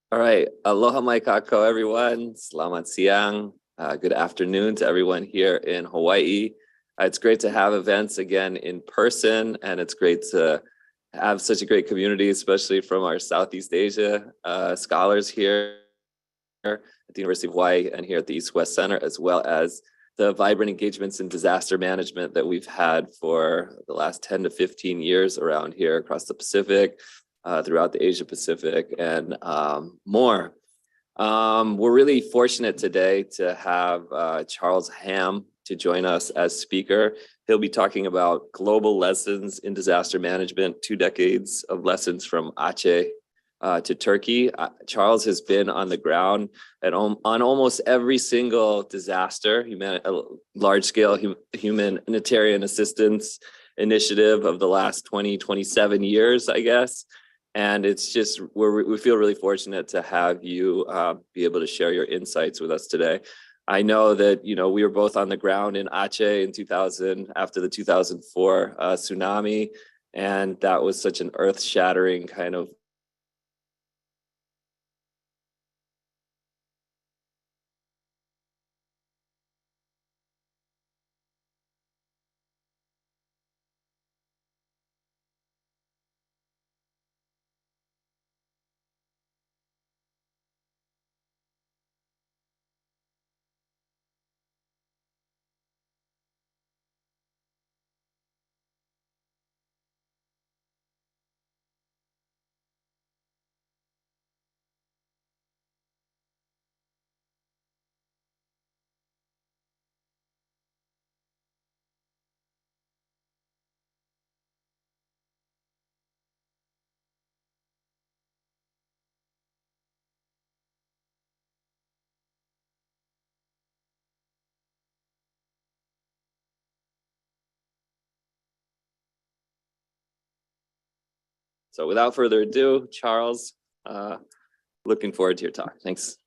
All right. Aloha mai kako, everyone. Selamat siang. Good afternoon to everyone here in Hawaii. It's great to have events again in person, and it's great to have such a great community, especially from our Southeast Asia scholars here at the University of Hawaii and here at the East-West Center, as well as the vibrant engagements in disaster management that we've had for the last 10 to 15 years around here across the Pacific, throughout the Asia Pacific, and more. We're really fortunate today to have Charles Ham to join us as speaker. He'll be talking about global lessons in disaster management, 2 decades of lessons from Aceh to Turkey. Charles has been on the ground on almost every single disaster, large-scale humanitarian assistance initiative of the last 27 years, I guess. And it's just, we feel really fortunate to have you be able to share your insights with us today. I know that, we were both on the ground in Aceh in 2000, after the 2004 tsunami. And that was such an earth-shattering kind of So without further ado, Charles, looking forward to your talk. Thanks.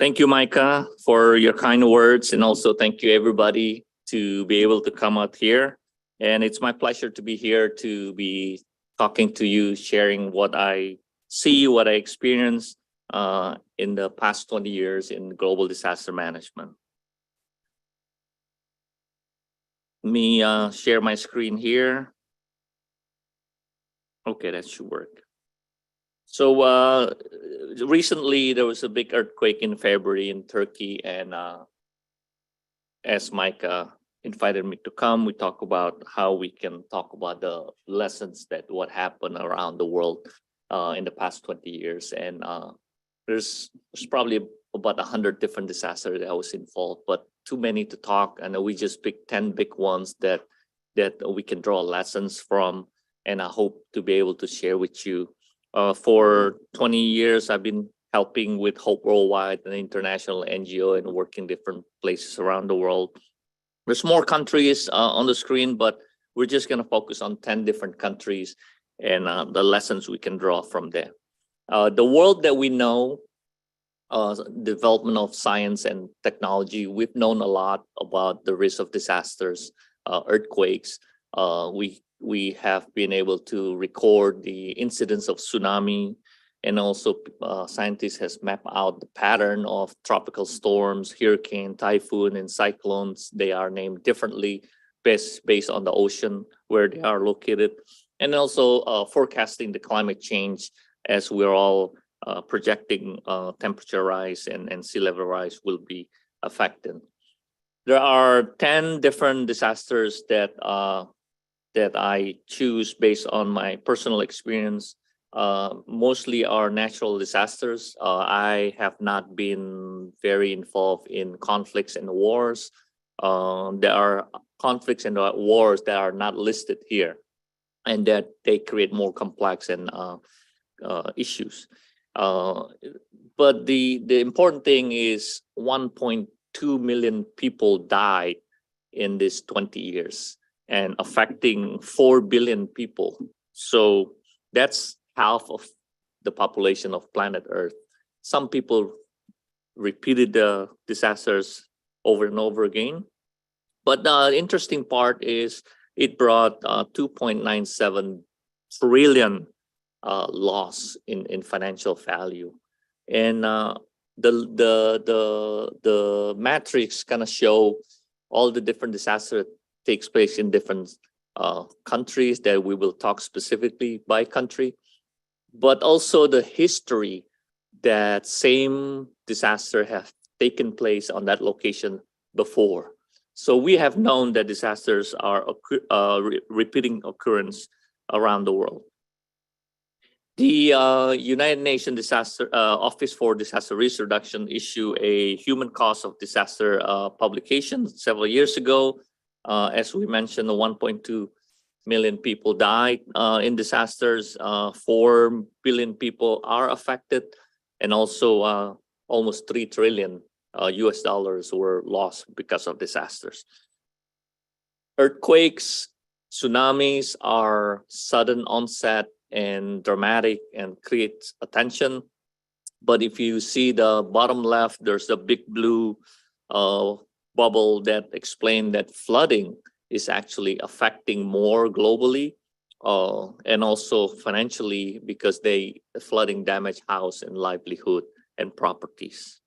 Thank you, Micah, for your kind words, and also thank you, everybody, to be able to come out here. And it's my pleasure to be here to be talking to you, sharing what I see, what I experienced in the past 20 years in global disaster management. Let me share my screen here. Okay, that should work. So recently there was a big earthquake in February in Turkey, and as Micah invited me to come, we talk about how we can talk about the lessons that what happened around the world in the past 20 years. And there's probably about 100 different disasters that I was involved, but too many to talk. And we just picked 10 big ones that we can draw lessons from, and I hope to be able to share with you. For 20 years, I've been helping with Hope Worldwide, an international NGO, and working different places around the world. There's more countries on the screen, but we're just going to focus on 10 different countries and the lessons we can draw from there. The world that we know, development of science and technology, we've known a lot about the risk of disasters, earthquakes. We have been able to record the incidence of tsunami, and also scientists has mapped out the pattern of tropical storms, hurricane, typhoon, and cyclones. They are named differently based on the ocean where they are located, and also forecasting the climate change, as we're all projecting temperature rise and sea level rise will be affected. There are 10 different disasters that I choose based on my personal experience. Mostly are natural disasters. I have not been very involved in conflicts and wars. There are conflicts and wars that are not listed here, and that they create more complex and issues. But the important thing is 1.2 million people died in these 20 years. And affecting 4 billion people. So that's half of the population of planet Earth. Some people repeated the disasters over and over again. But the interesting part is it brought 2.97 trillion loss in financial value. And the matrix kind of show all the different disasters that takes place in different countries that we will talk specifically by country, but also the history that same disaster have taken place on that location before. So we have known that disasters are repeating occurrence around the world. The United Nations Disaster Office for Disaster Risk Reduction issued a human cost of disaster publication several years ago. As we mentioned, 1.2 million people died in disasters. 4 billion people are affected, and also almost 3 trillion US dollars were lost because of disasters. Earthquakes, tsunamis are sudden onset and dramatic and creates attention. But if you see the bottom left, there's a big blue bubble that explains that flooding is actually affecting more globally and also financially, because the flooding damage house and livelihood and properties.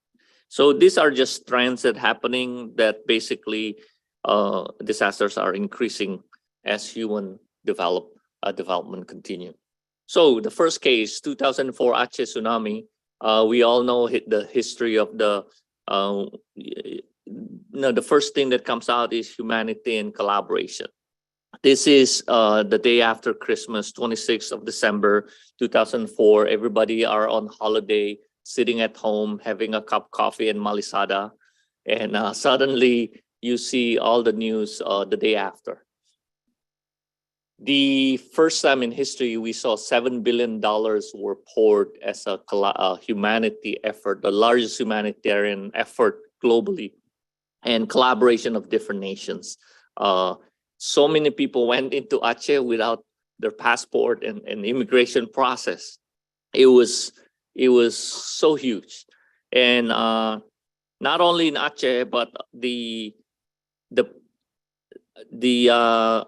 So these are just trends that happening that basically disasters are increasing as human development continue. So the first case, 2004 Aceh tsunami, we all know the history of the first thing that comes out is humanity and collaboration. This is the day after Christmas, 26th of December, 2004. Everybody are on holiday, sitting at home, having a cup of coffee and malisada. And suddenly you see all the news the day after. The first time in history, we saw $7 billion were poured as a humanity effort, the largest humanitarian effort globally, and collaboration of different nations. So many people went into Aceh without their passport and immigration process. It was so huge. And not only in Aceh, but the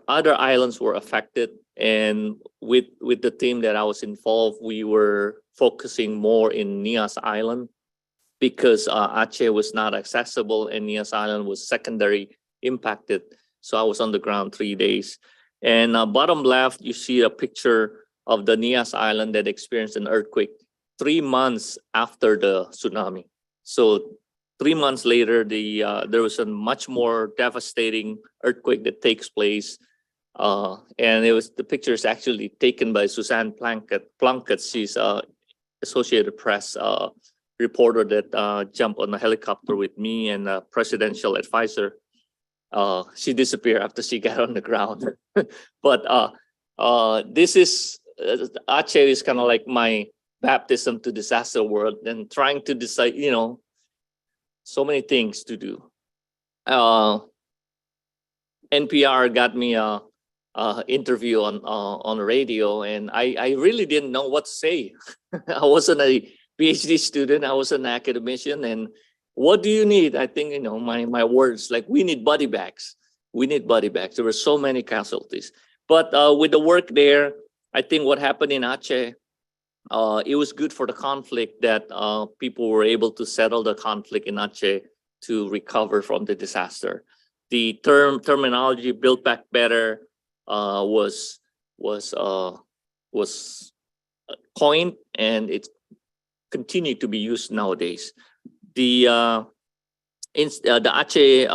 other islands were affected. And with the team that I was involved, we were focusing more in Nias Island, because Aceh was not accessible and Nias Island was secondary impacted. So I was on the ground 3 days. And bottom left, you see a picture of the Nias Island that experienced an earthquake 3 months after the tsunami. So 3 months later, there was a much more devastating earthquake that takes place. And the picture is actually taken by Suzanne Plunkett. She's Associated Press reporter that jumped on a helicopter with me and a presidential advisor. She disappeared after she got on the ground. But this is Aceh is kind of like my baptism to disaster world, and trying to decide, so many things to do. NPR got me a interview on the radio, and I really didn't know what to say. I wasn't a PhD student. I was an academician, and what do you need? I think, my words like, we need body bags. We need body bags. There were so many casualties. But with the work there, I think what happened in Aceh, it was good for the conflict that people were able to settle the conflict in Aceh to recover from the disaster. The terminology "build back better" was coined, and it continued to be used nowadays. The Aceh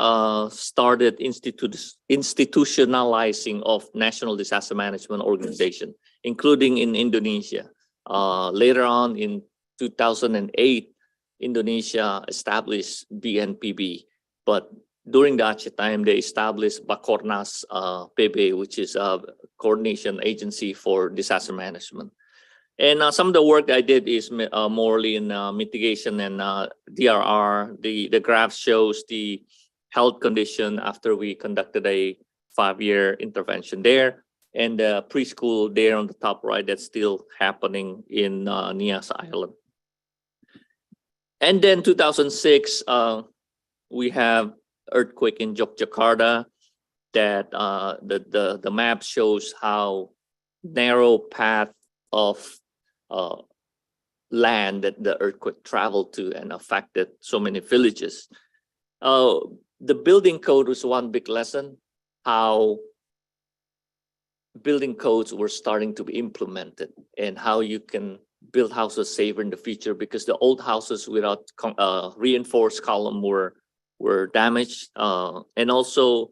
started institutionalizing of national disaster management organization, including in Indonesia. Later on in 2008, Indonesia established BNPB, but during the Aceh time, they established Bakornas PB, which is a coordination agency for disaster management. And some of the work I did is morely in mitigation and DRR. The graph shows the health condition after we conducted a 5-year intervention there, and the preschool there on the top right that's still happening in Nias Island. And then 2006, we have earthquake in Yogyakarta that the map shows how narrow path of land that the earthquake traveled to and affected so many villages. The building code was one big lesson, how building codes were starting to be implemented and how you can build houses safer in the future, because the old houses without reinforced column were damaged, and also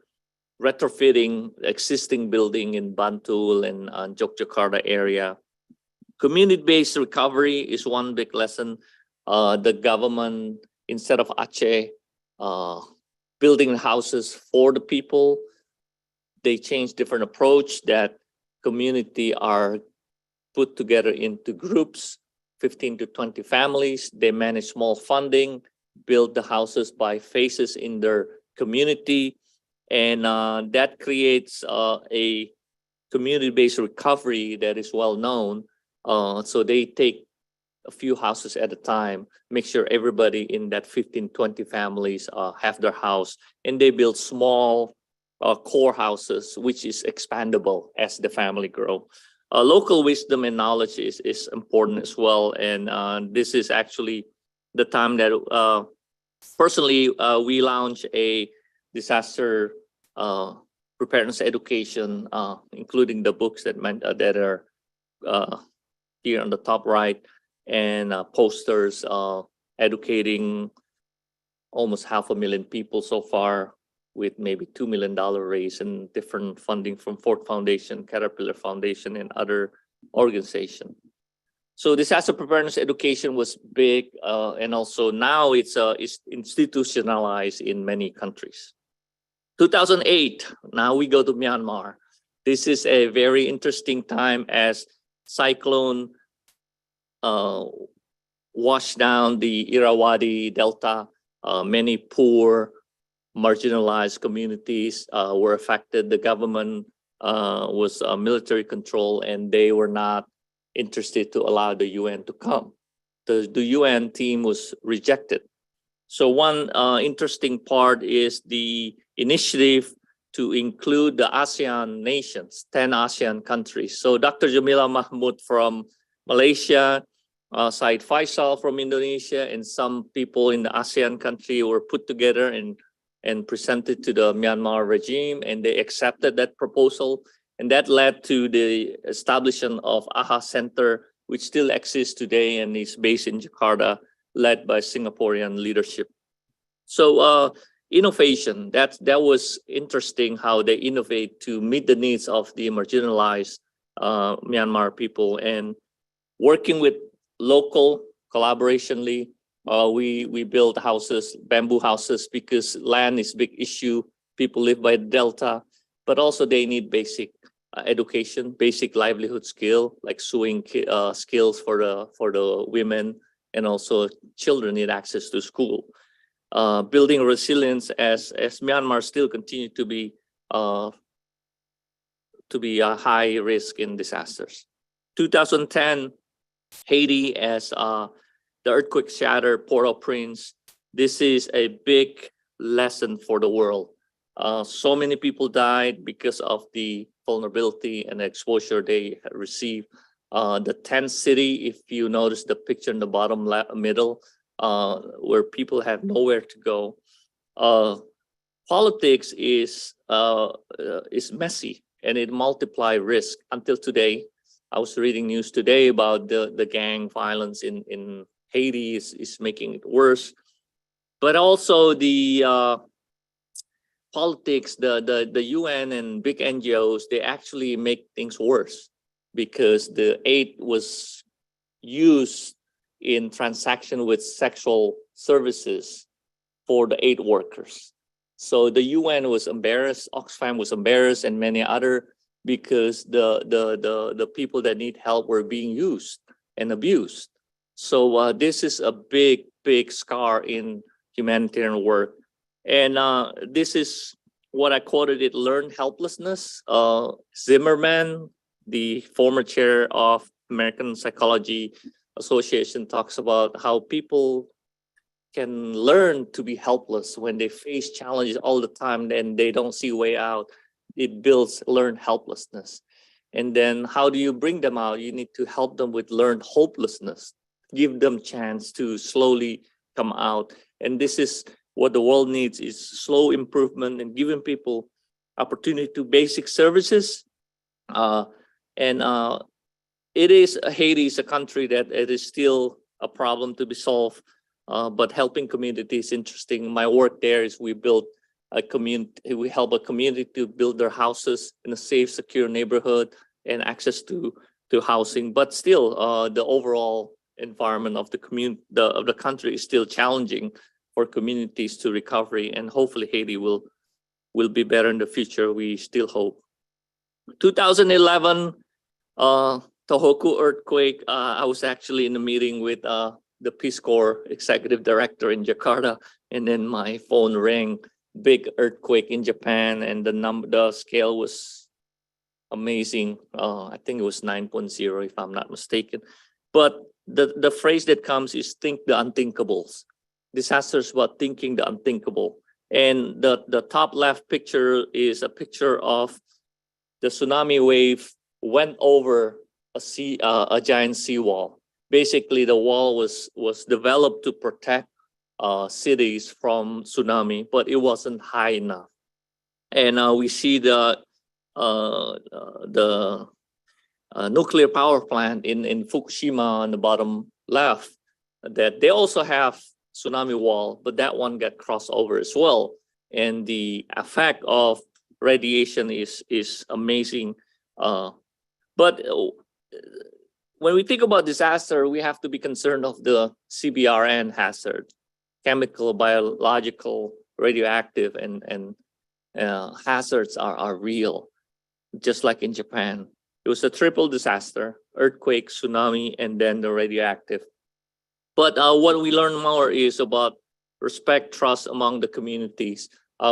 retrofitting existing building in Bantul and Yogyakarta area. Community-based recovery is one big lesson. The government, instead of Aceh building houses for the people, they changed different approach that community are put together into groups, 15 to 20 families. They manage small funding, build the houses by phases in their community. And that creates a community-based recovery that is well known. So they take a few houses at a time, make sure everybody in that 15, 20 families have their house, and they build small core houses, which is expandable as the family grow. Local wisdom and knowledge is important as well. And this is actually the time that personally we launch a disaster preparedness education, including the books that are here on the top right, and posters educating almost 500,000 people so far, with maybe $2 million raised and different funding from Ford Foundation, Caterpillar Foundation, and other organizations. So disaster preparedness education was big, and also now it's institutionalized in many countries. 2008, now we go to Myanmar. This is a very interesting time as Cyclone washed down the Irrawaddy Delta. Many poor, marginalized communities were affected. The government was military control, and they were not interested to allow the UN to come. The UN team was rejected. So one interesting part is the initiative to include the ASEAN nations, 10 ASEAN countries. So Dr. Jamila Mahmud from Malaysia, Said Faisal from Indonesia, and some people in the ASEAN country were put together and presented to the Myanmar regime, and they accepted that proposal. And that led to the establishment of AHA Center, which still exists today and is based in Jakarta, led by Singaporean leadership. So innovation, that was interesting how they innovate to meet the needs of the marginalized Myanmar people. And working with local collaborationally, we build houses, bamboo houses, because land is a big issue. People live by the delta, but also they need basic education, basic livelihood skill, like sewing skills for the women, and also children need access to school. Building resilience as Myanmar still continue to be a high risk in disasters. 2010, Haiti, as the earthquake shattered Port-au-Prince. This is a big lesson for the world. So many people died because of the vulnerability and exposure they received. The tent city, if you notice the picture in the bottom middle, where people have nowhere to go. Politics is messy, and it multiplies risk. Until today, I was reading news today about the gang violence in Haiti is making it worse. But also the politics, the UN and big NGOs, they actually make things worse, because the aid was used in transaction with sexual services for the aid workers. So the UN was embarrassed, Oxfam was embarrassed, and many other, because the people that need help were being used and abused. So this is a big scar in humanitarian work. And this is what I quoted it, learned helplessness. Zimmerman, the former chair of American Psychology Association, talks about how people can learn to be helpless when they face challenges all the time and they don't see a way out. It builds learned helplessness. And then how do you bring them out? You need to help them with learned hopelessness, give them chance to slowly come out. And this is what the world needs, is slow improvement and giving people opportunity to basic services. And Haiti is a country that it is still a problem to be solved, but helping community is interesting. My work there is we build a community, we help a community to build their houses in a safe, secure neighborhood and access to housing. But still, the overall environment of the community of the country is still challenging for communities to recovery, and hopefully Haiti will be better in the future. We still hope. 2011, Tohoku earthquake. I was actually in a meeting with the Peace Corps executive director in Jakarta, and then my phone rang. Big earthquake in Japan, and the scale was amazing. I think it was 9.0 if I'm not mistaken. But the phrase that comes is think the unthinkables. Disasters about thinking the unthinkable. And the top left picture is a picture of the tsunami wave went over a giant seawall. Basically, the wall was developed to protect cities from tsunami, but it wasn't high enough. And we see the nuclear power plant in Fukushima on the bottom left, that they also have tsunami wall, but that one got crossed over as well. And the effect of radiation is amazing. But when we think about disaster, we have to be concerned of the CBRN hazard. Chemical, biological, radioactive, and hazards are real, just like in Japan. It was a triple disaster: earthquake, tsunami, and then the radioactive. But what we learn more is about respect, trust among the communities.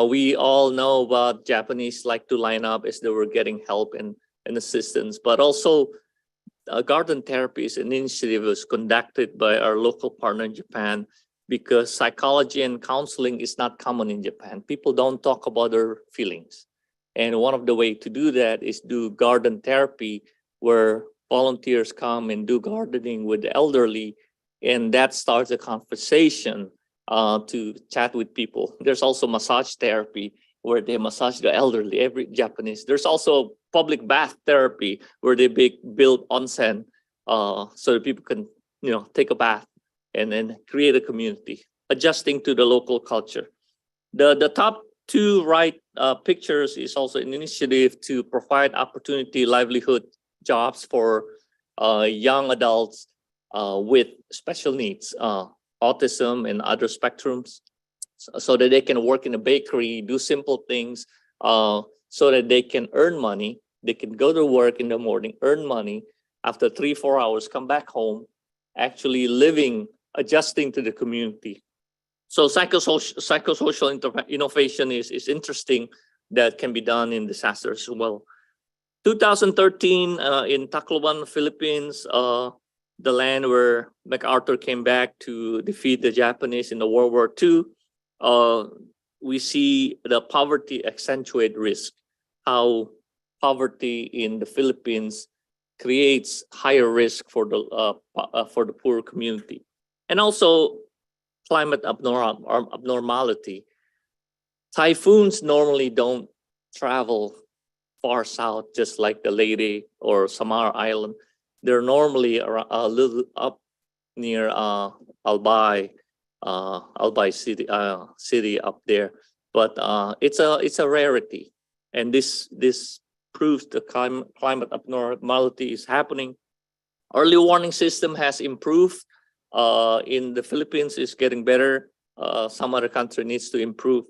We all know about Japanese like to line up as they were getting help and assistance, but also garden therapy is an initiative was conducted by our local partner in Japan, because psychology and counseling is not common in Japan. People don't talk about their feelings. And one of the ways to do that is do garden therapy, where volunteers come and do gardening with the elderly, and that starts a conversation to chat with people. There's also massage therapy, where they massage the elderly, every Japanese. There's also public bath therapy, where they build onsen so that people can take a bath and then create a community, adjusting to the local culture. The top two right pictures is also an initiative to provide opportunity, livelihood, jobs for young adults with special needs, autism and other spectrums, so that they can work in a bakery, do simple things, so that they can earn money. They can go to work in the morning, earn money, after 3-4 hours, come back home, actually living, adjusting to the community. So psychosocial innovation is interesting, that can be done in disasters as well. 2013 in Tacloban, Philippines, the land where MacArthur came back to defeat the Japanese in the World War II, we see the poverty accentuate risk, how poverty in the Philippines creates higher risk for the poor community. And also climate abnormality. Typhoons normally don't travel far south, just like the Leyte or Samar Island. They're normally a little up near Albay city up there, but it's a rarity, and this proves the climate abnormality is happening. Early warning system has improved. In the Philippines, is getting better. Some other country needs to improve,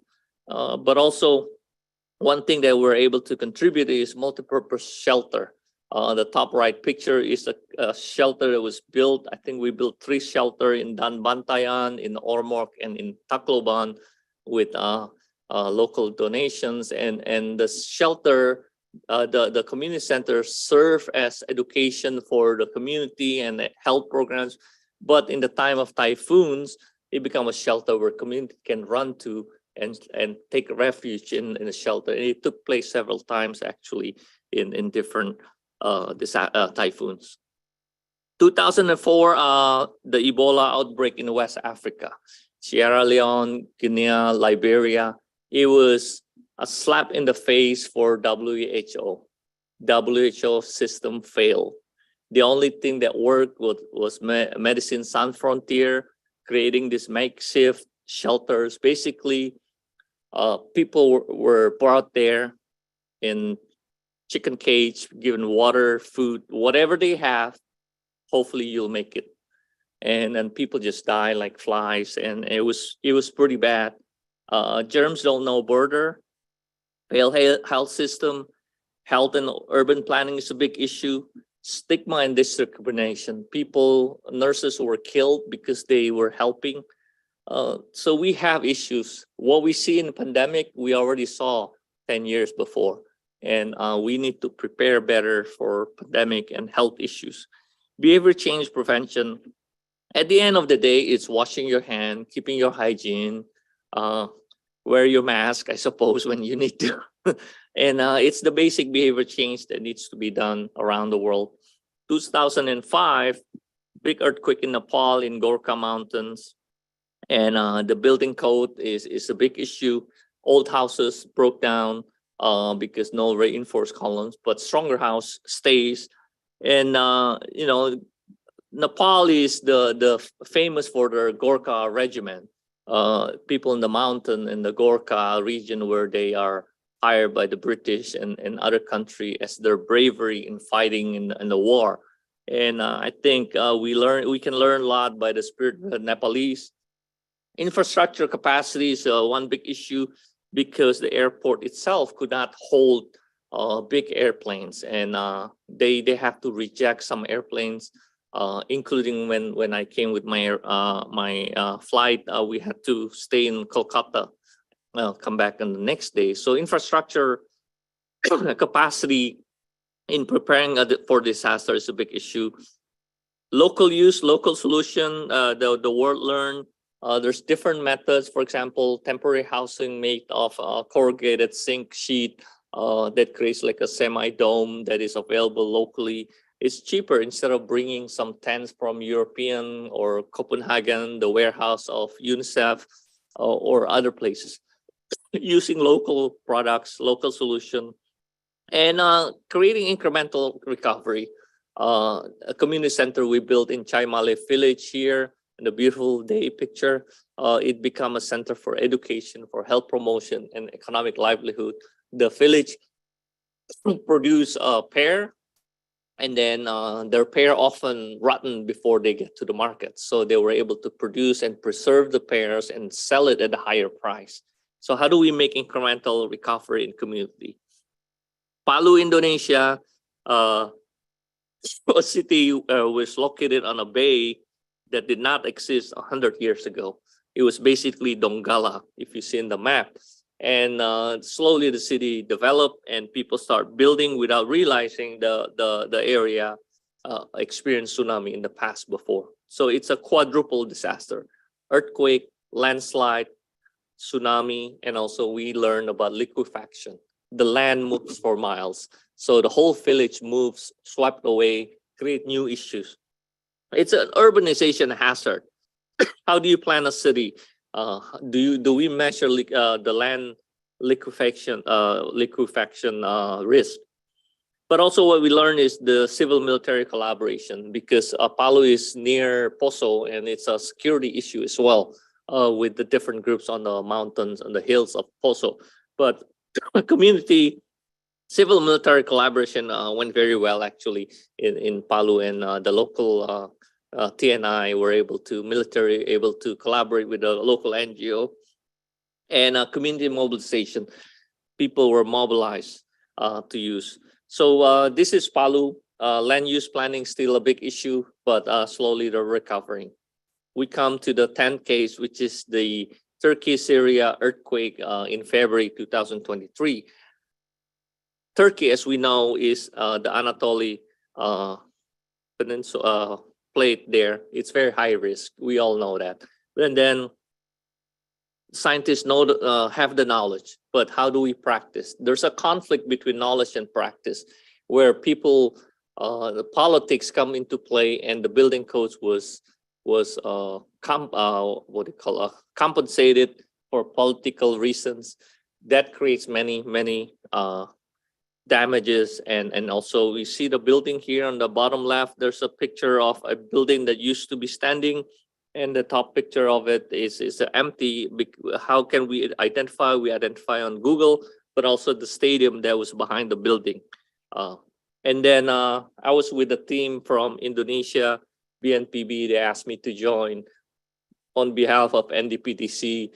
but also one thing that we're able to contribute is multipurpose shelter. The top right picture is a shelter that was built. I think we built 3 shelters in Danbantayan, in Ormoc, and in Tacloban with local donations. And the shelter, the community centers serve as education for the community and health programs. But in the time of typhoons, it becomes a shelter where community can run to and take refuge in a shelter. And it took place several times actually in different typhoons. 2004, the Ebola outbreak in West Africa, Sierra Leone, Guinea, Liberia. It was a slap in the face for WHO. WHO system failed. The only thing that worked was Medicine Sans Frontier, creating these makeshift shelters. Basically, people were brought there in chicken cage, given water, food, whatever they have. Hopefully, you'll make it. And then people just die like flies, and it was pretty bad. Germs don't know border. Failed health system, health and urban planning is a big issue. Stigma and discrimination. People, nurses were killed because they were helping. So we have issues. What we see in the pandemic, we already saw 10 years before. And we need to prepare better for pandemic and health issues. Behavior change prevention. At the end of the day, it's washing your hand, keeping your hygiene, wear your mask, I suppose, when you need to. And it's the basic behavior change that needs to be done around the world. 2005, big earthquake in Nepal in Gorkha Mountains. And the building code is a big issue. Old houses broke down because no reinforced columns, but stronger house stays. And, Nepal is the famous for their Gorkha regiment. People in the mountain in the Gorkha region where they are hired by the British and other country as their bravery in fighting in the war. And I think we can learn a lot by the spirit of the Nepalese. Infrastructure capacity is one big issue because the airport itself could not hold big airplanes, and they have to reject some airplanes, including when I came with my flight, we had to stay in Kolkata, come back on the next day. So infrastructure capacity in preparing for disaster is a big issue. Local use, local solution, the world learned. There's different methods. For example, temporary housing made of corrugated zinc sheet that creates like a semi-dome that is available locally. It's cheaper instead of bringing some tents from European or Copenhagen, the warehouse of UNICEF or other places. Using local products, local solution, and creating incremental recovery. A community center we built in Chaimale village here, in the beautiful day picture. It became a center for education, for health promotion, and economic livelihood. The village produce a pear, and then their pear often rotten before they get to the market. So they were able to produce and preserve the pears and sell it at a higher price. So how do we make incremental recovery in community? Palu, Indonesia, a city was located on a bay that did not exist 100 years ago. It was basically Donggala, if you see in the map. And slowly the city developed and people start building without realizing the area experienced tsunami in the past before. So it's a quadruple disaster: earthquake, landslide, tsunami, and also we learned about liquefaction. The land moves for miles. So the whole village moves, swept away, create new issues. It's an urbanization hazard. How do you plan a city? Do we measure the land liquefaction risk? But also what we learned is the civil military collaboration, because Palu is near Poso and it's a security issue as well with the different groups on the mountains and the hills of Poso. But community civil military collaboration went very well actually in Palu, and the local TNI were able to collaborate with the local NGO, and community mobilization. People were mobilized to use. So this is Palu. Land use planning still a big issue, but slowly they're recovering. We come to the 10th case, which is the Turkiye-Syria earthquake in February 2023. Turkey, as we know, is the Anatoly Peninsula plate there. It's very high risk. We all know that. And then scientists have the knowledge, but how do we practice? There's a conflict between knowledge and practice, where people the politics come into play, and the building codes was compensated for political reasons. That creates many damages, and also we see the building here on the bottom left. There's a picture of a building that used to be standing, and the top picture of it is empty. How can we identify? We identify on Google, but also the stadium that was behind the building. And then I was with a team from Indonesia, BNPB. They asked me to join on behalf of NDPTC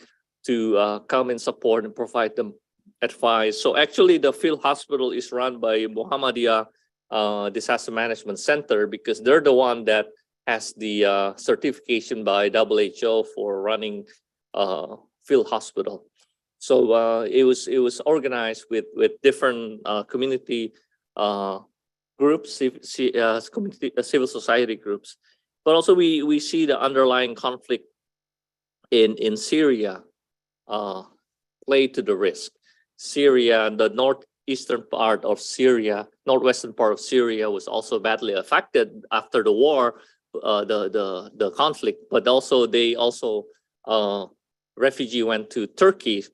to come and support and provide them advice. So actually the field hospital is run by Muhammadiyah Disaster Management Center, because they're the one that has the certification by WHO for running field hospital. So it was organized with different community groups, civil society groups, but also we see the underlying conflict in Syria play to the risk. Syria, the northwestern part of Syria was also badly affected after the war, the conflict. But also refugee went to Turkey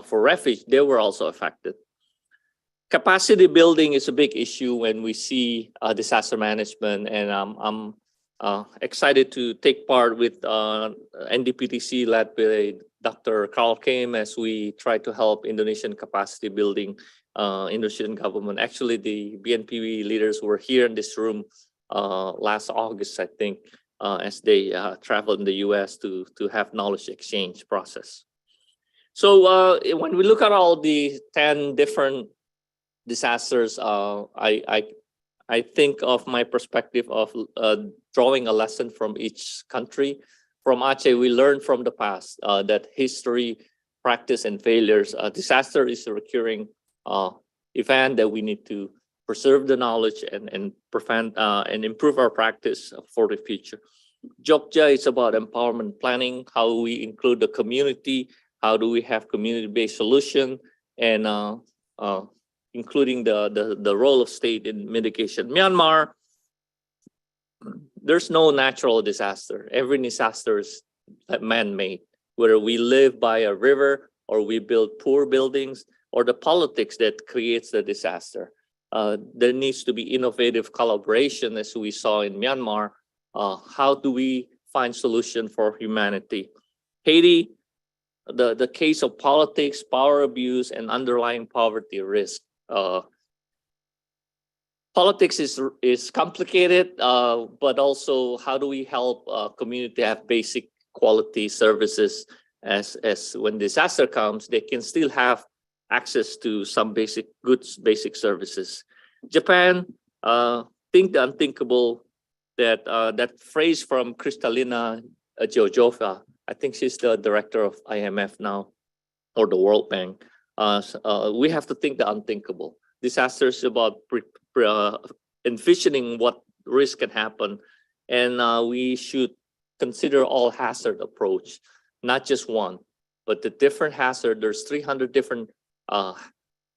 for refuge. They were also affected. Capacity building is a big issue when we see disaster management, and I'm excited to take part with NDPTC led by Dr. Carl Kim as we try to help Indonesian capacity building, Indonesian government. Actually, the BNPB leaders were here in this room last August, I think, as they traveled in the US to have knowledge exchange process. So when we look at all the 10 different disasters, I think of my perspective of drawing a lesson from each country. From Aceh, we learned from the past that history, practice, and failures. Disaster is a recurring event that we need to preserve the knowledge and prevent and improve our practice for the future. Jogja is about empowerment planning, how we include the community, how do we have community-based solution, and including the role of state in mitigation. Myanmar, there's no natural disaster. Every disaster is man-made, whether we live by a river or we build poor buildings or the politics that creates the disaster. There needs to be innovative collaboration, as we saw in Myanmar. How do we find solution for humanity? Haiti, the case of politics, power abuse, and underlying poverty risk. Politics is complicated, but also how do we help community have basic quality services as when disaster comes, they can still have access to some basic goods, basic services. Japan, think the unthinkable. That phrase from Kristalina Georgieva, I think she's the director of IMF now, or the World Bank. We have to think the unthinkable. Disasters about envisioning what risk can happen, and we should consider all hazard approach, not just one, but the different hazard. There's 300 different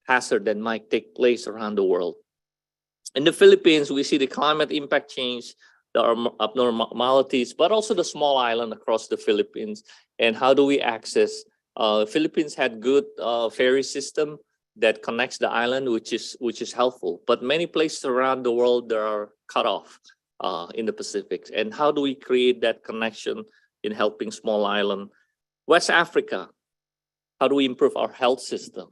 hazard that might take place around the world. In the Philippines, we see the climate impact change, the abnormalities, but also the small island across the Philippines, and how do we access. Philippines had good ferry system that connects the island, which is helpful. But many places around the world, there are cut off in the Pacific. And how do we create that connection in helping small island? West Africa, how do we improve our health system?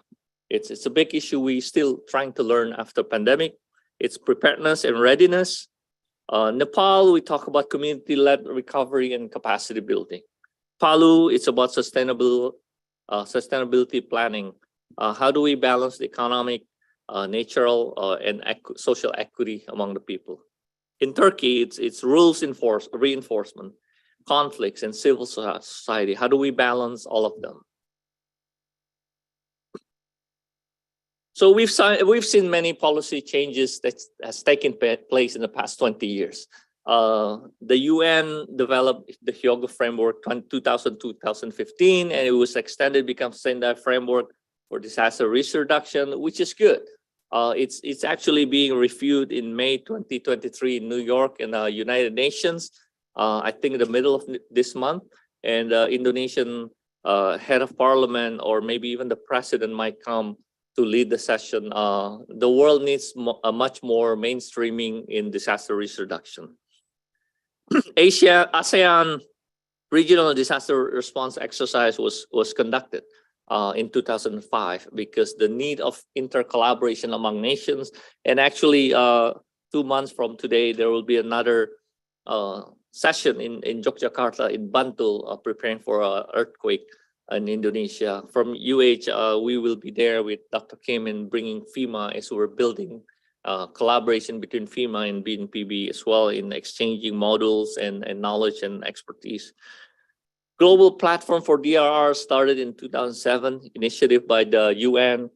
It's a big issue we still trying to learn after pandemic. It's preparedness and readiness. Nepal, we talk about community-led recovery and capacity building. Palu, it's about sustainability planning. How do we balance the economic, natural, and social equity among the people? In Turkey, it's rules reinforcement, conflicts, and civil society. How do we balance all of them? So we've seen many policy changes that has taken place in the past 20 years. The UN developed the Hyogo framework 2000-2015, and it was extended, become standard framework for disaster risk reduction, which is good. It's actually being reviewed in May 2023 in New York in the United Nations. I think in the middle of this month, and Indonesian head of parliament or maybe even the president might come to lead the session. The world needs a much more mainstreaming in disaster risk reduction. ASEAN regional disaster response exercise was conducted in 2005 because the need of inter-collaboration among nations, and actually 2 months from today there will be another session in Yogyakarta in Bantul preparing for an earthquake in Indonesia. From we will be there with Dr. Kim and bringing FEMA as we're building collaboration between FEMA and BNPB as well in exchanging models and knowledge and expertise. Global Platform for DRR started in 2007, initiative by the UN.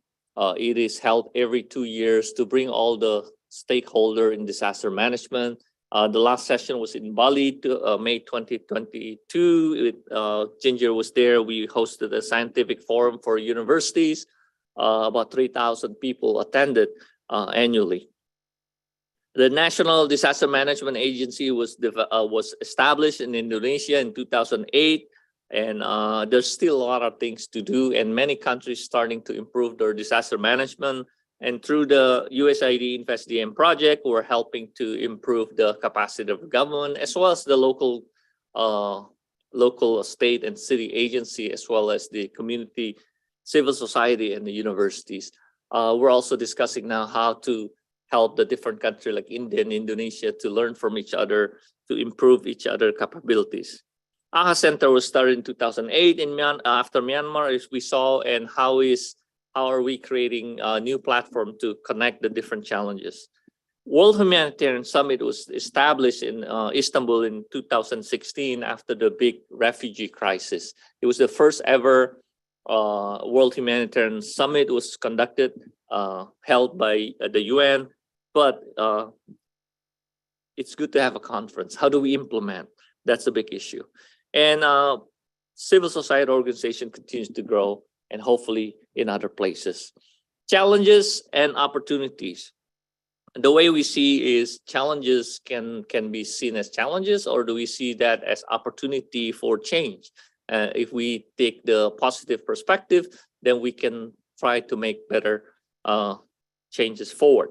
It is held every 2 years to bring all the stakeholders in disaster management. The last session was in Bali, May 2022. Ginger was there. We hosted a scientific forum for universities. About 3,000 people attended annually. The National Disaster Management Agency was established in Indonesia in 2008, and there's still a lot of things to do, and many countries starting to improve their disaster management. And through the USAID InvestDM project, we're helping to improve the capacity of government as well as the local, state and city agency, as well as the community, civil society, and the universities. We're also discussing now how to help the different countries like India and Indonesia to learn from each other, to improve each other capabilities. AHA Center was started in 2008 after Myanmar, as we saw, and how are we creating a new platform to connect the different challenges. World Humanitarian Summit was established in Istanbul in 2016 after the big refugee crisis. It was the first ever World Humanitarian Summit was conducted, held by the UN, but it's good to have a conference. How do we implement? That's a big issue. And civil society organization continues to grow, and hopefully in other places. Challenges and opportunities. The way we see is challenges can be seen as challenges, or do we see that as opportunity for change? If we take the positive perspective, then we can try to make better changes forward.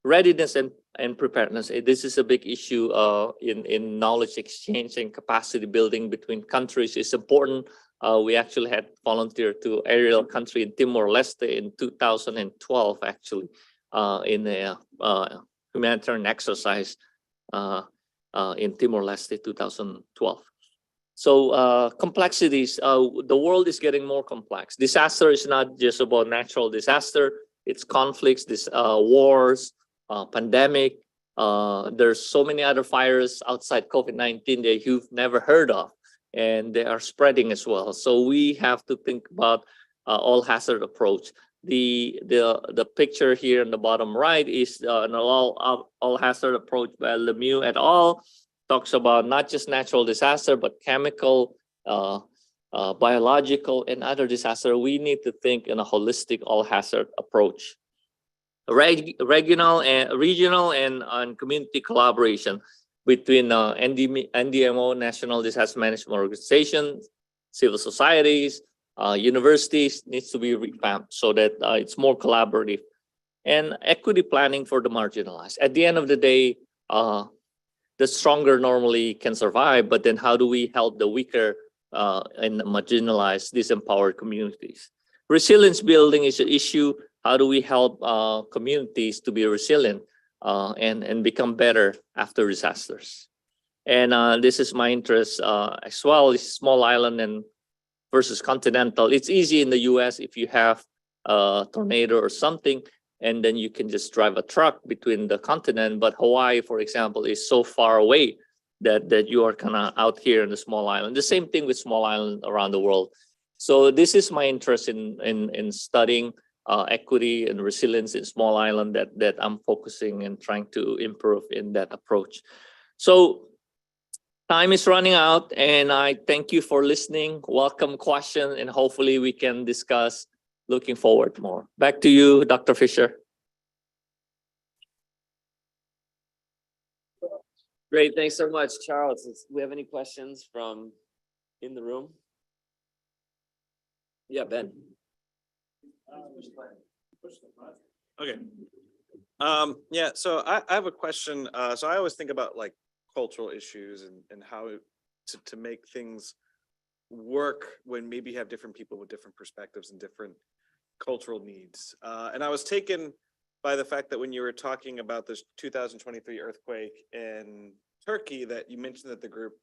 Readiness and preparedness. This is a big issue in knowledge exchange and capacity building between countries. It's important. We actually had volunteered to aerial country in Timor-Leste in 2012, actually, in a humanitarian exercise in Timor-Leste 2012. So complexities, the world is getting more complex. Disaster is not just about natural disaster. It's conflicts, wars, pandemic. There's so many other fires outside COVID-19 that you've never heard of, and they are spreading as well. So we have to think about all hazard approach. The picture here in the bottom right is an all hazard approach by Lemieux et al. Talks about not just natural disaster, but chemical, biological, and other disaster. We need to think in a holistic all hazard approach. Regional and community collaboration between NDMO, National Disaster Management Organization, civil societies, universities needs to be revamped so that it's more collaborative. And equity planning for the marginalized. At the end of the day, the stronger normally can survive, but then how do we help the weaker and marginalized, disempowered communities? Resilience building is an issue. How do we help communities to be resilient and become better after disasters? And this is my interest as well, is small island and versus continental. It's easy in the US if you have a tornado or something, and then you can just drive a truck between the continent. But Hawaii, for example, is so far away that you are kind of out here in the small island. The same thing with small island around the world. So this is my interest in studying equity and resilience in small island that I'm focusing and trying to improve in that approach. So time is running out, and I thank you for listening. Welcome question, and hopefully we can discuss looking forward more. Back to you, Dr. Fisher. Great, thanks so much, Charles. Do we have any questions from in the room? Yeah, Ben. Okay. Yeah, so I have a question. So I always think about like cultural issues and how to make things work when maybe you have different people with different perspectives and different cultural needs. And I was taken by the fact that when you were talking about this 2023 earthquake in Turkey, that you mentioned that the group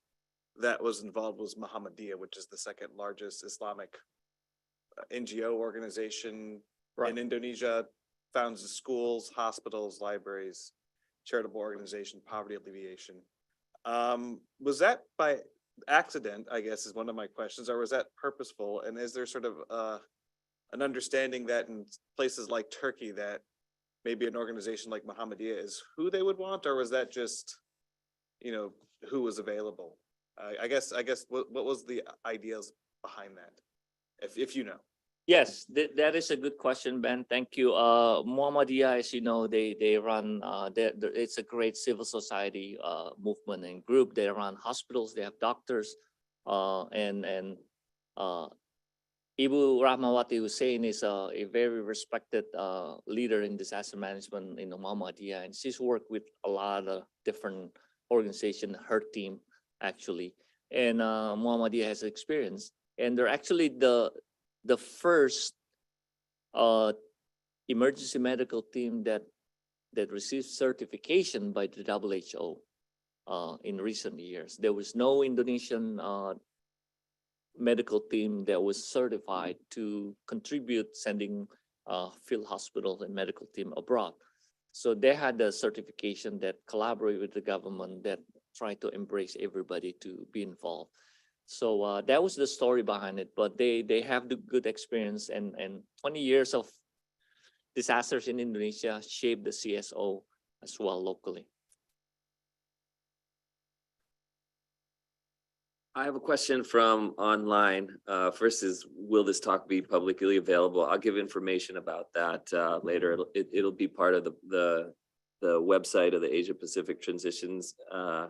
that was involved was Muhammadiyah, which is the second largest Islamic NGO organization in Indonesia, founds schools, hospitals, libraries, charitable organization, poverty alleviation. Was that by accident, I guess, is one of my questions, or was that purposeful? And is there sort of an understanding that in places like Turkey that maybe an organization like Muhammadiyah is who they would want, or was that just, you know, who was available? I guess what was the ideas behind that, if you know? Yes, that is a good question, Ben. Thank you. Muhammadiyah, as you know, they run. It's a great civil society movement and group. They run hospitals. They have doctors, and Ibu Rahmawati Hussein is a very respected leader in disaster management in the Muhammadiyah, and she's worked with a lot of different organizations. Her team actually, and Muhammadiyah has experience, and they're actually the first emergency medical team that received certification by the WHO in recent years. There was no Indonesian medical team that was certified to contribute sending field hospitals and medical team abroad. So they had the certification that collaborate with the government that try to embrace everybody to be involved. So that was the story behind it, but they have the good experience, and 20 years of disasters in Indonesia shaped the CSO as well locally. I have a question from online. First is, will this talk be publicly available? I'll give information about that later. It'll be part of the website of the Asia Pacific Transitions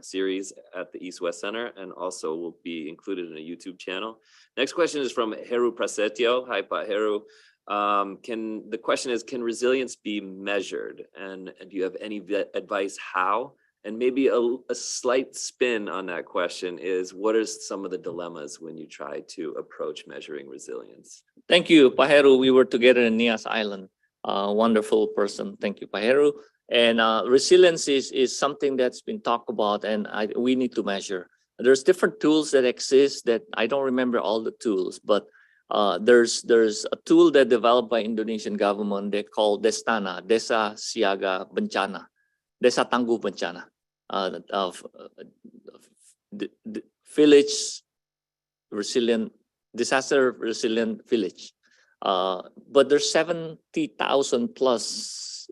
series at the East West Center, and also will be included in a YouTube channel. Next question is from Heru Prasetyo. Hi, Pa Heru. The question is, can resilience be measured? And do you have any advice how? And maybe a slight spin on that question is, what are some of the dilemmas when you try to approach measuring resilience? Thank you, Pa Heru. We were together in Nias Island. Wonderful person. Thank you, Pa Heru. And resilience is something that's been talked about, and we need to measure. There's different tools that exist that I don't remember all the tools, but there's a tool that developed by Indonesian government. They call Destana, Desa Siaga Bencana, Desa Tangguh Bencana, village resilient, disaster resilient village. But there's 70,000 plus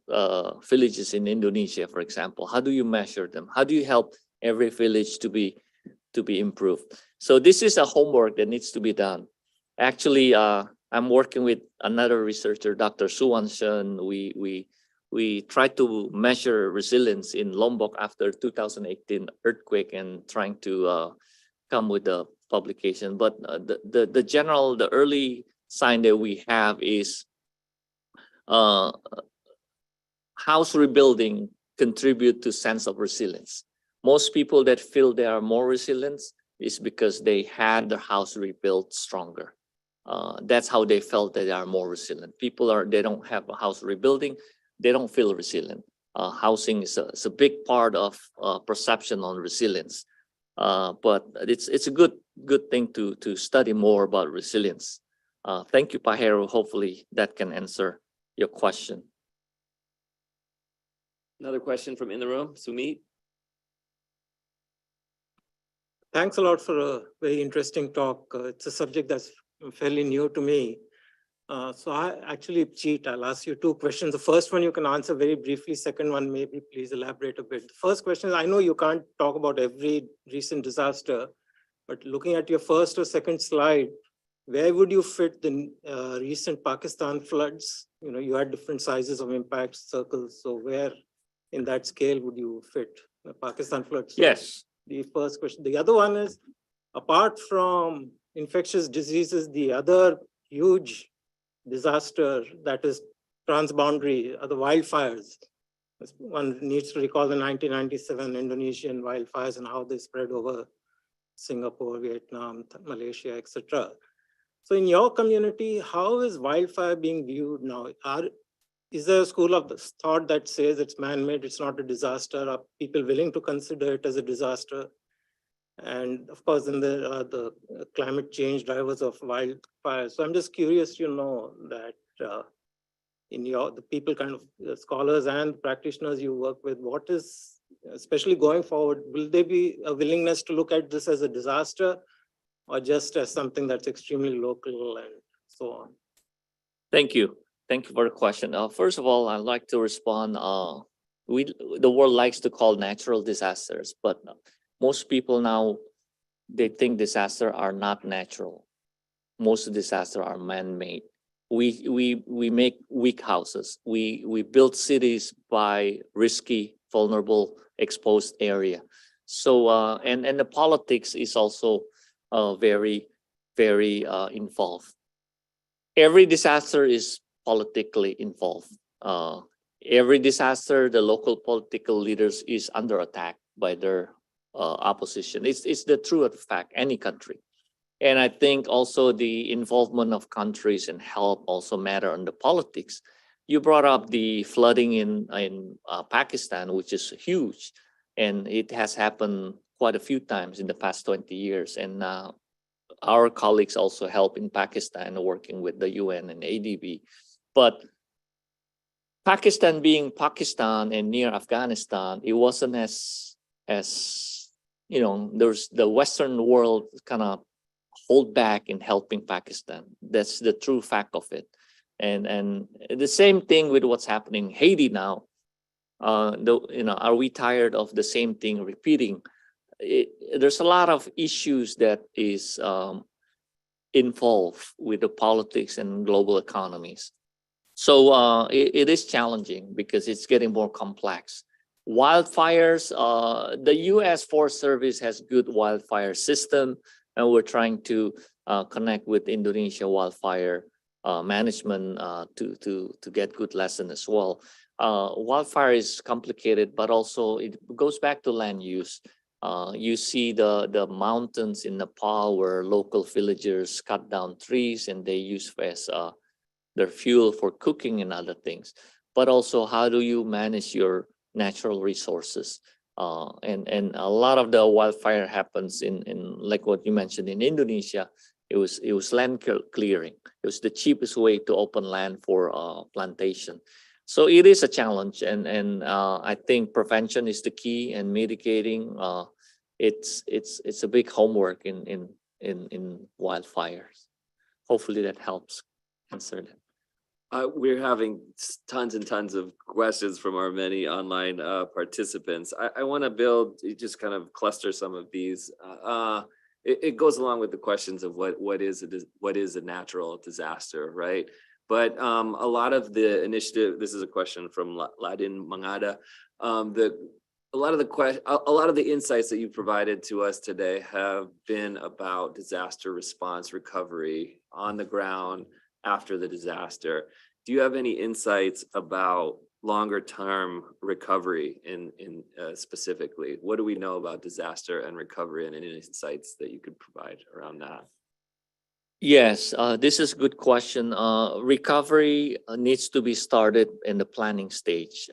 villages in Indonesia, for example. How do you measure them? How do you help every village to be improved? So this is a homework that needs to be done. Actually, I'm working with another researcher, Dr. Suwan Shen. We tried to measure resilience in Lombok after 2018 earthquake and trying to come with a publication. But the early sign that we have is house rebuilding contribute to sense of resilience. Most people that feel they are more resilient is because they had their house rebuilt stronger. That's how they felt that they are more resilient. They don't have a house rebuilding, they don't feel resilient. Housing is a big part of perception on resilience. But it's a good thing to study more about resilience. Thank you, Pa Heru. Hopefully that can answer your question. Another question from in the room, Sumit. Thanks a lot for a very interesting talk. It's a subject that's fairly new to me. So I actually cheat. I'll ask you two questions. The first one you can answer very briefly. Second one, maybe please elaborate a bit. The first question is, I know you can't talk about every recent disaster, but looking at your first or second slide, where would you fit the recent Pakistan floods? You had different sizes of impact circles. So where in that scale would you fit the Pakistan flood. So Yes. the first question. The other one is, apart from infectious diseases, the other huge disaster that is transboundary are the wildfires. One needs to recall the 1997 Indonesian wildfires and how they spread over Singapore, Vietnam, Malaysia, etc. So in your community, how is wildfire being viewed now? Is there a school of thought that says it's man-made, it's not a disaster? Are people willing to consider it as a disaster? And of course, then there are the climate change drivers of wildfire. So I'm just curious, that in the people kind of scholars and practitioners you work with, what is, especially going forward, will there be a willingness to look at this as a disaster or just as something that's extremely local and so on? Thank you. Thank you for the question. First of all, I'd like to respond. The world likes to call natural disasters, but most people now, they think disasters are not natural. Most disasters are man-made. We make weak houses. We build cities by risky, vulnerable, exposed area. So and the politics is also very involved. Every disaster is politically involved. Every disaster, the local political leaders is under attack by their opposition. It's the true fact, any country. And I think also the involvement of countries and help also matter on the politics. You brought up the flooding in Pakistan, which is huge. And it has happened quite a few times in the past 20 years. And our colleagues also help in Pakistan working with the UN and ADB. But Pakistan being Pakistan and near Afghanistan, it wasn't as there's the Western world kind of hold back in helping Pakistan. That's the true fact of it. And the same thing with what's happening in Haiti now. Are we tired of the same thing repeating? There's a lot of issues that is involved with the politics and global economies. So it is challenging because it's getting more complex. Wildfires, the U.S. Forest Service has good wildfire system, and we're trying to connect with Indonesia wildfire management to get good lesson as well. Wildfire is complicated, but also it goes back to land use. You see the mountains in Nepal where local villagers cut down trees and they use as their fuel for cooking and other things. But also, how do you manage your natural resources? And a lot of the wildfire happens in like what you mentioned in Indonesia. It was land clearing. It was the cheapest way to open land for plantation. So it is a challenge, and I think prevention is the key, and mitigating. It's a big homework in wildfires. Hopefully that helps answer that. We're having tons and tons of questions from our many online participants. I want to just kind of cluster some of these. It goes along with the questions of what is a natural disaster, right? But a lot of the initiative. This is a question from Ladin Mangada. A lot of the insights that you provided to us today have been about disaster response recovery on the ground after the disaster. Do you have any insights about longer term recovery in specifically? What do we know about disaster and recovery, and any insights that you could provide around that? Yes, this is a good question. Recovery needs to be started in the planning stage.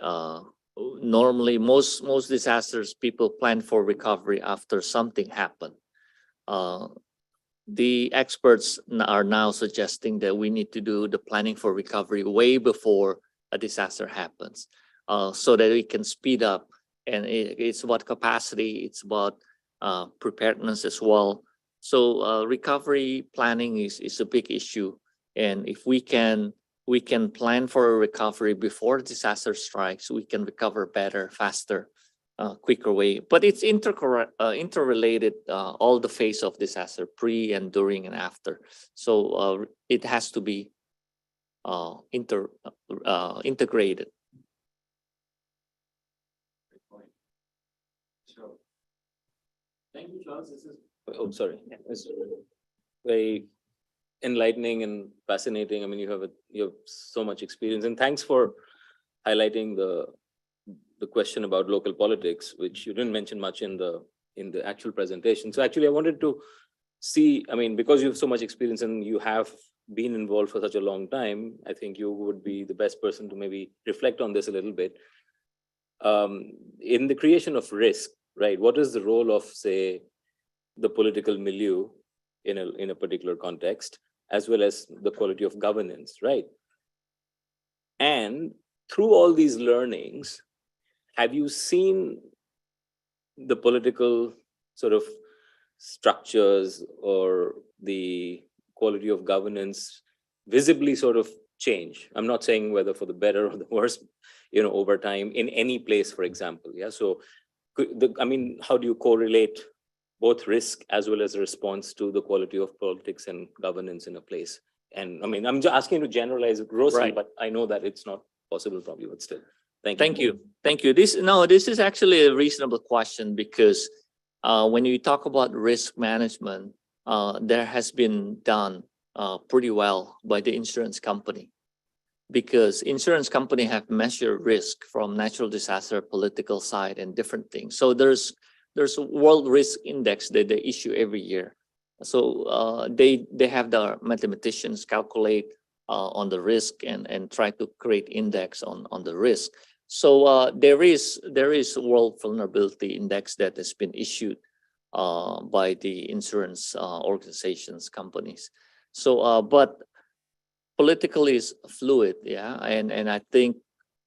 Normally, most disasters, people plan for recovery after something happened. The experts are now suggesting that we need to do the planning for recovery way before a disaster happens, so that we can speed up. And it's about capacity, it's about preparedness as well. So recovery planning is a big issue. And if we can plan for a recovery before disaster strikes, we can recover better, faster, quicker way. But it's interrelated, all the phase of disaster, pre and during and after. So it has to be integrated. Oh, sorry. It's very enlightening and fascinating. I mean, you have so much experience, and thanks for highlighting the question about local politics, which you didn't mention much in the actual presentation. So actually, I wanted to see. I mean, because you have so much experience and you have been involved for such a long time, I think you would be the best person to maybe reflect on this a little bit. In the creation of risk, right? What is the role of, say, the political milieu in a particular context, as well as the quality of governance, right? And through all these learnings, have you seen the political sort of structures or the quality of governance visibly sort of change? I'm not saying whether for the better or the worse, over time in any place, for example. Yeah. So, how do you correlate both risk as well as response to the quality of politics and governance in a place? And I mean, I'm just asking to generalize it grossly, Right. but I know that it's not possible probably, but still. Thank you. Thank you. This is actually a reasonable question because when you talk about risk management, there has been done pretty well by the insurance company, because insurance company have measured risk from natural disaster, political side, and different things. So there's a world risk index that they issue every year. So they have the mathematicians calculate on the risk and try to create index on the risk. So there is a world vulnerability index that has been issued by the insurance organizations, companies. So but political is fluid, yeah, and I think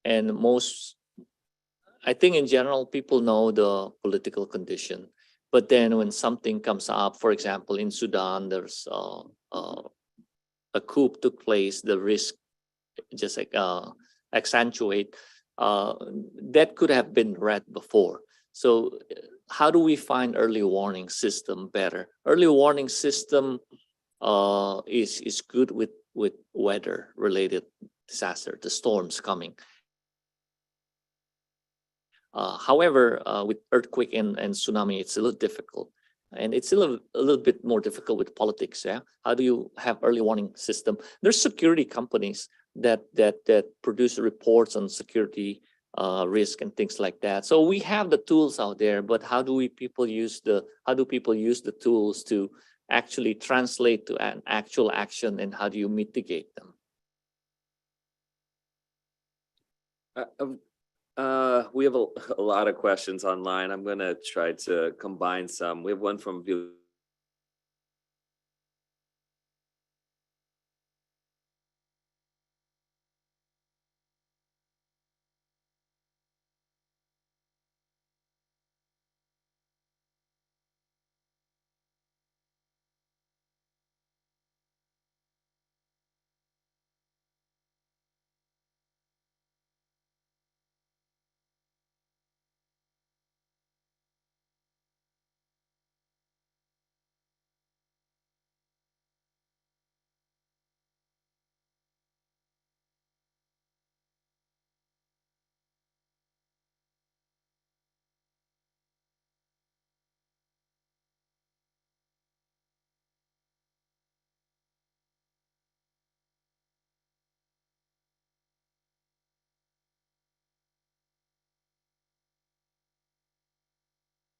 in general people know the political condition, but then when something comes up, for example, in Sudan, there's a coup took place, the risk just like accentuate that could have been read before. So how do we find early warning system better? Early warning system is good with weather related disaster, the storms coming. However, with earthquake and tsunami, it's a little difficult, and it's a little bit more difficult with politics. Yeah, how do you have early warning system? There's security companies that produce reports on security risk and things like that. So we have the tools out there, but how do people use the tools to actually translate to an actual action, and how do you mitigate them? We have a lot of questions online. I'm going to try to combine some. We have one from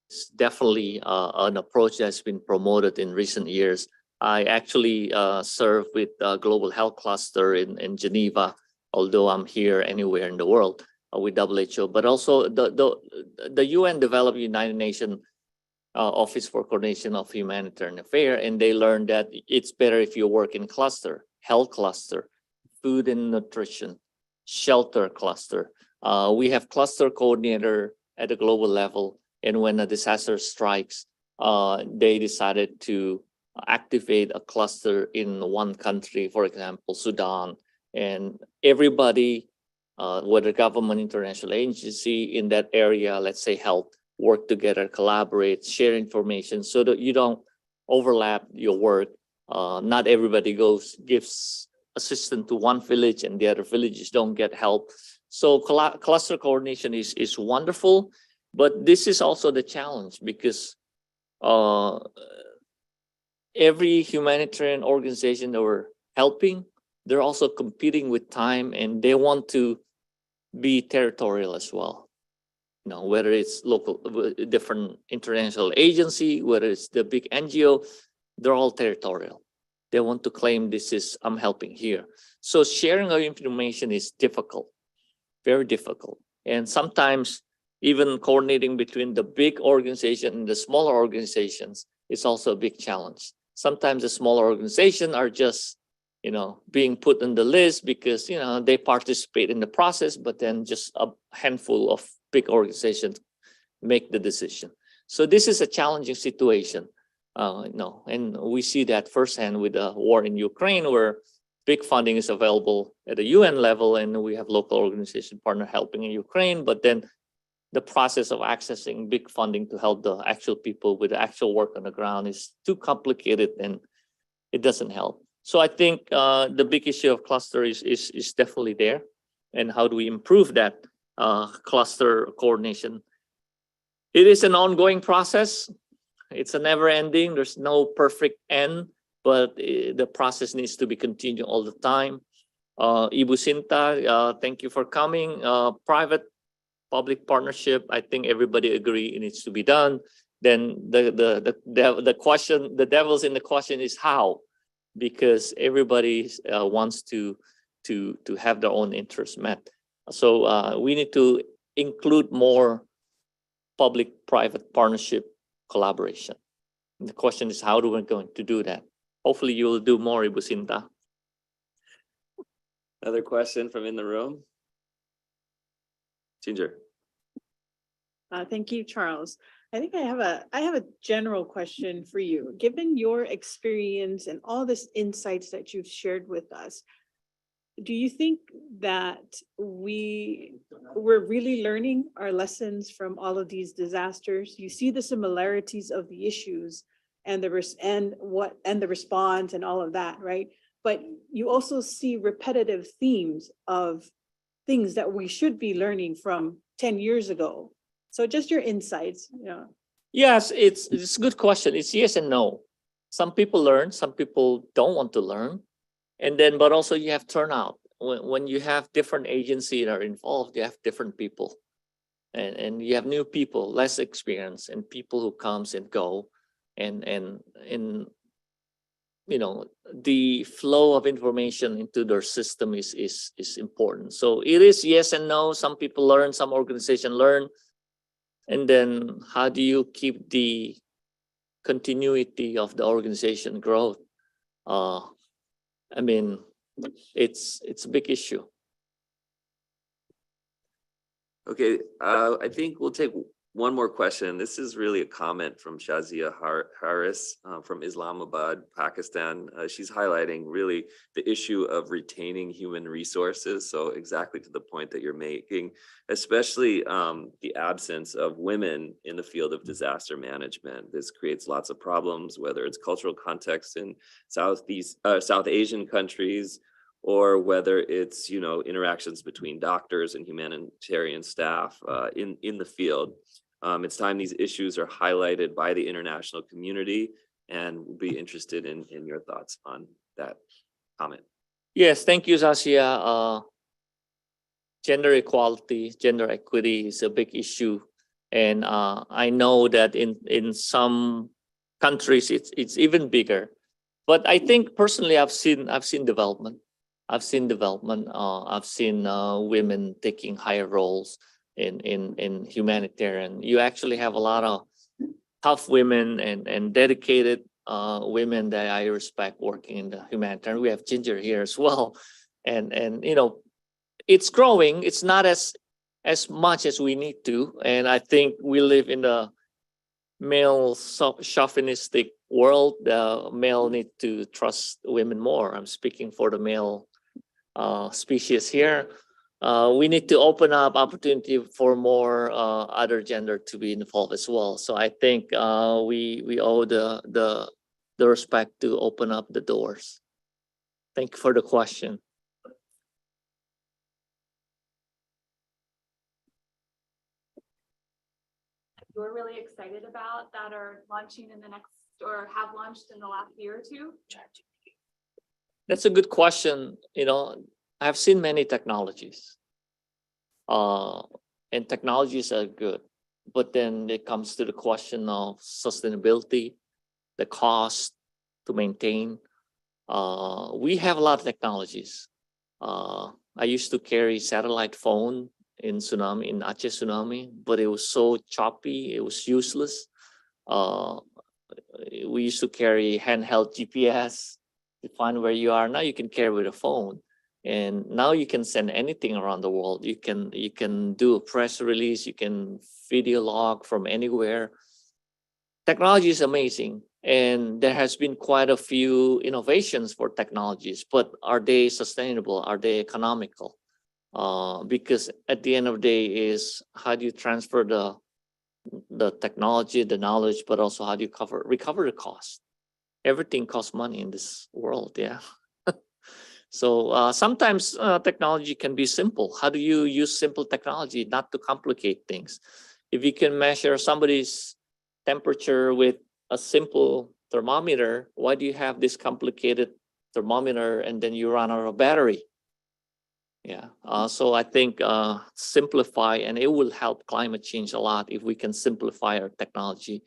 It's definitely an approach that's been promoted in recent years. I actually serve with a global health cluster in Geneva, although I'm here anywhere in the world with WHO. But also the UN developed United Nations Office for Coordination of Humanitarian Affairs, and they learned that it's better if you work in cluster, health cluster, food and nutrition, shelter cluster. We have cluster coordinator at the global level. And when a disaster strikes, they decided to activate a cluster in one country, for example, Sudan. And everybody, whether government, international agency in that area, let's say health, work together, collaborate, share information so that you don't overlap your work. Not everybody gives assistance to one village and the other villages don't get help. So cluster coordination is wonderful. But this is also the challenge, because every humanitarian organization that we're helping, they're also competing with time, and they want to be territorial as well. You know, whether it's local, different international agency, whether it's the big NGO, they're all territorial. They want to claim this is, I'm helping here. So sharing of information is difficult, very difficult. And sometimes even coordinating between the big organization and the smaller organizations is also a big challenge. Sometimes the smaller organizations are just, you know, being put on the list because, you know, they participate in the process, but then just a handful of big organizations make the decision. So this is a challenging situation, no, and we see that firsthand with the war in Ukraine, where big funding is available at the UN level, and we have local organization partner helping in Ukraine, but then the process of accessing big funding to help the actual people with the actual work on the ground is too complicated, and it doesn't help. So I think the big issue of cluster is definitely there, and how do we improve that cluster coordination? It is an ongoing process. It's a never ending. There's no perfect end, but the process needs to be continued all the time. Ibu Sinta, thank you for coming. Private-public partnership, I think everybody agree it needs to be done. Then the question, the devil's in the question is how, because everybody wants to have their own interests met. So we need to include more public-private partnership collaboration. And the question is, how do we going to do that? Hopefully you will do more, Ibu Sinta. Another question from in the room? Ginger. Thank you, Charles. I think I have a general question for you. Given your experience and all this insights that you've shared with us, do you think that we're really learning our lessons from all of these disasters? You see the similarities of the issues and the response and all of that, right? But you also see repetitive themes of things that we should be learning from 10 years ago. So just your insights, you know. Yes, it's a good question. It's yes and no. Some people learn, some people don't want to learn. And then, but also you have turnout. When you have different agencies that are involved, you have different people. And you have new people, less experience, and people who comes and go. And you know, the flow of information into their system is important. So it is yes and no. Some people learn, some organizations learn. And then how do you keep the continuity of the organization growth? I mean, it's a big issue. Okay, I think we'll take one more question. This is really a comment from Shazia Harris from Islamabad, Pakistan. She's highlighting really the issue of retaining human resources. So exactly to the point that you're making, especially the absence of women in the field of disaster management. This creates lots of problems, whether it's cultural context in South Asian countries, or whether it's, you know, interactions between doctors and humanitarian staff in the field. It's time these issues are highlighted by the international community, and we'll be interested in your thoughts on that comment. Yes, thank you, Zasia. Gender equality, gender equity is a big issue. And I know that in some countries it's even bigger. But I think personally I've seen development. I've seen women taking higher roles in humanitarian. You actually have a lot of tough women and dedicated women that I respect working in the humanitarian. We have Ginger here as well, and you know, it's growing. It's not as much as we need to, and I think we live in the male chauvinistic world. The male need to trust women more. I'm speaking for the male species here. We need to open up opportunity for more other gender to be involved as well. So I think we owe the respect to open up the doors. Thank you for the question. You're really really excited about that are launching in the next or have launched in the last year or two? That's a good question. I've seen many technologies. And technologies are good. But then it comes to the question of sustainability, the cost to maintain. We have a lot of technologies. I used to carry satellite phone in Aceh tsunami, but it was so choppy, it was useless. We used to carry handheld GPS to find where you are. Now you can carry with a phone. And now you can send anything around the world. You can do a press release, you can video log from anywhere. Technology is amazing. And there has been quite a few innovations for technologies, but are they sustainable? Are they economical? Because at the end of the day is how do you transfer the technology, the knowledge, but also how do you recover the cost? Everything costs money in this world, yeah. So sometimes technology can be simple. How do you use simple technology not to complicate things? If you can measure somebody's temperature with a simple thermometer, why do you have this complicated thermometer and then you run out of battery? Yeah, so I think simplify, and it will help climate change a lot if we can simplify our technology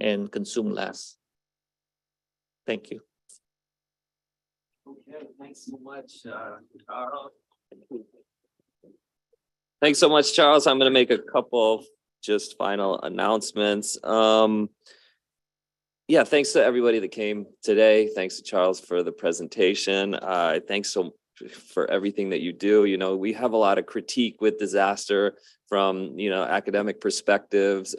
and consume less. Thank you. Okay, thanks so much, Charles. Thanks so much, Charles. I'm going to make a couple just final announcements. Yeah, thanks to everybody that came today. Thanks to Charles for the presentation. Thanks so for everything that you do. We have a lot of critique with disaster from, academic perspectives,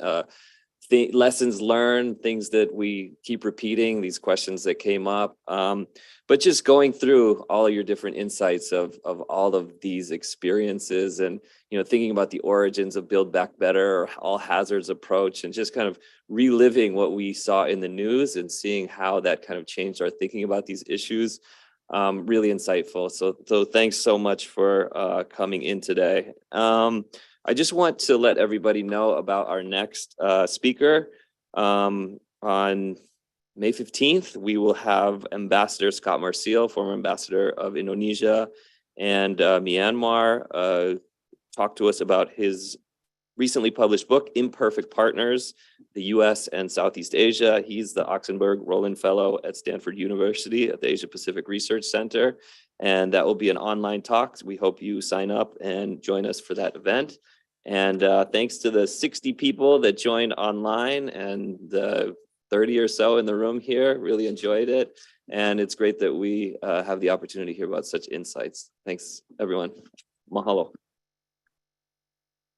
lessons learned, things that we keep repeating, these questions that came up. But just going through all of your different insights of all of these experiences and, thinking about the origins of Build Back Better or all hazards approach and just kind of reliving what we saw in the news and seeing how that kind of changed our thinking about these issues. Really insightful. So thanks so much for coming in today. I just want to let everybody know about our next speaker. On May 15th, we will have Ambassador Scott Marcial, former ambassador of Indonesia and Myanmar, talk to us about his recently published book, Imperfect Partners, the US and Southeast Asia. He's the Oxenberg Roland Fellow at Stanford University at the Asia Pacific Research Center. And that will be an online talk. We hope you sign up and join us for that event. And thanks to the 60 people that joined online and the 30 or so in the room here, really enjoyed it. And it's great that we have the opportunity to hear about such insights. Thanks, everyone. Mahalo.